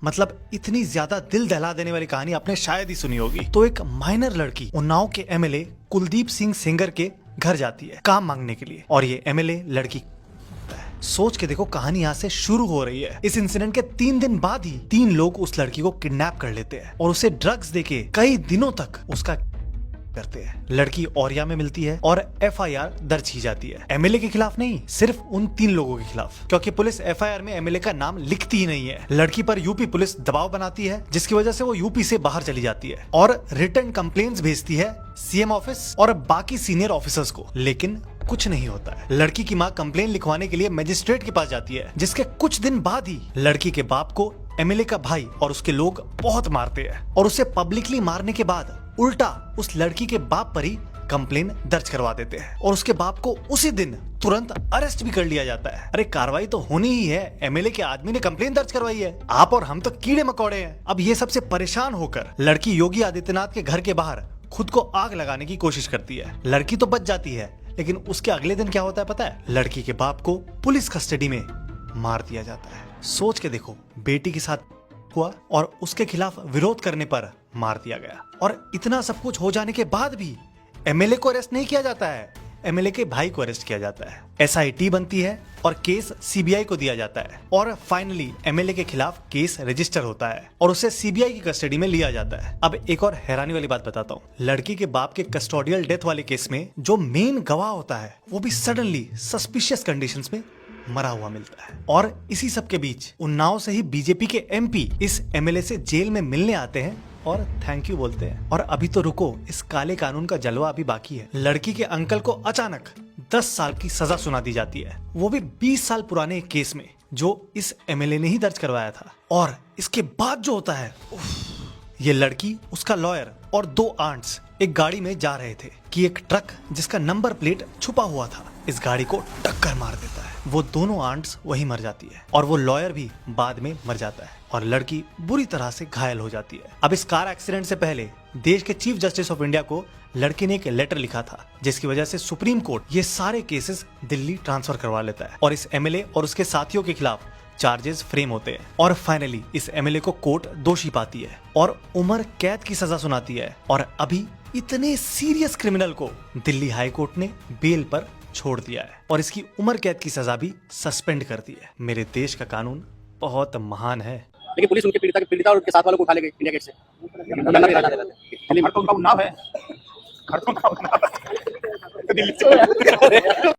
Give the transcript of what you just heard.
मतलब इतनी ज्यादा दिल दहला देने वाली कहानी आपने शायद ही सुनी होगी। तो एक माइनर लड़की उन्नाव के एमएलए कुलदीप सिंह सेंगर के घर जाती है काम मांगने के लिए, और ये एमएलए लड़की सोच के देखो कहानी यहाँ से शुरू हो रही है। इस इंसिडेंट के 3 दिन बाद ही 3 लोग उस लड़की को किडनैप कर लेते हैं और उसे ड्रग्स देके कई दिनों तक उसका करते हैं। लड़की औरिया में मिलती है और एफआईआर दर्ज की जाती है। एमएलए के खिलाफ नहीं, सिर्फ उन 3 लोगों के खिलाफ, क्योंकि पुलिस एफआईआर में एमएलए का नाम लिखती ही नहीं है। लड़की पर यूपी पुलिस दबाव बनाती है, जिसकी वजह से वो यूपी से बाहर चली जाती है और रिटर्न कंप्लेंट्स भेजती है सीएम ऑफिस और बाकी सीनियर ऑफिसर्स को, लेकिन कुछ नहीं होता है। लड़की की मां कंप्लेन लिखवाने के लिए मजिस्ट्रेट के पास जाती है, जिसके कुछ दिन बाद ही लड़की के बाप को एमएलए का भाई और उसके लोग बहुत मारते हैं और उसे पब्लिकली मारने के बाद उल्टा उस लड़की के बाप पर ही कंप्लेन दर्ज करवा देते हैं और उसके बाप को उसी दिन तुरंत अरेस्ट भी कर लिया जाता है। अरे कार्रवाई तो होनी ही है, एमएलए के आदमी ने कंप्लेन दर्ज करवाई है, आप और हम तो कीड़े मकोड़े हैं। अब ये सबसे परेशान होकर लड़की योगी आदित्यनाथ के घर के बाहर खुद को आग लगाने की कोशिश करती है। लड़की तो बच जाती है, लेकिन उसके अगले दिन क्या होता है पता है? लड़की के बाप को पुलिस कस्टडी में मार दिया जाता है। सोच के देखो, बेटी के साथ हुआ और उसके खिलाफ विरोध करने पर मार दिया गया। और इतना सब कुछ हो जाने के बाद भी एमएलए को अरेस्ट नहीं किया जाता है, एमएलए के भाई को अरेस्ट किया जाता है। एसआईटी बनती है और केस सीबीआई को दिया जाता है और फाइनली एमएलए के खिलाफ केस रजिस्टर होता है और उसे सीबीआई की कस्टडी में लिया जाता है। अब एक और हैरानी वाली बात बताता हूँ। लड़की के बाप के कस्टोडियल डेथ वाले केस में जो मेन गवाह होता है वो भी सडनली सस्पिशियस कंडीशंस में मरा हुआ मिलता है। और इसी सब के बीच उन्नाव से ही बीजेपी के एमपी इस एमएलए से जेल में मिलने आते हैं और थैंक यू बोलते हैं। और अभी तो रुको, इस काले कानून का जलवा अभी बाकी है। लड़की के अंकल को अचानक 10 साल की सजा सुना दी जाती है, वो भी 20 साल पुराने एक केस में जो इस एमएलए ने ही दर्ज करवाया था। और इसके बाद जो होता है, ये लड़की, उसका लॉयर और 2 आंट्स एक गाड़ी में जा रहे थे कि एक ट्रक जिसका नंबर प्लेट छुपा हुआ था इस गाड़ी को टक्कर मार देता है। वो दोनों आंट्स वहीं मर जाती है और वो लॉयर भी बाद में मर जाता है और लड़की बुरी तरह से घायल हो जाती है। अब इस कार एक्सीडेंट से पहले देश के चीफ जस्टिस ऑफ इंडिया को लड़की ने एक लेटर लिखा था, जिसकी वजह से सुप्रीम कोर्ट ये सारे केसेस दिल्ली ट्रांसफर करवा लेता है और इस एमएलए और उसके साथियों के खिलाफ चार्जेस फ्रेम होते हैं। और फाइनली इस एमएलए को कोर्ट दोषी पाती है और उम्र कैद की सजा सुनाती है। और अभी इतने सीरियस क्रिमिनल को दिल्ली हाई कोर्ट ने बेल पर छोड़ दिया है और इसकी उम्र कैद की सजा भी सस्पेंड कर दी है। मेरे देश का कानून बहुत महान है। लेकिन पुलिस उनके पीड़िता और उनके साथ वालों को उठा ले गई इंडिया गेट से। घर तो उनका उन्नाव है, घर तो उनका उन्नाव है। दिल्ली से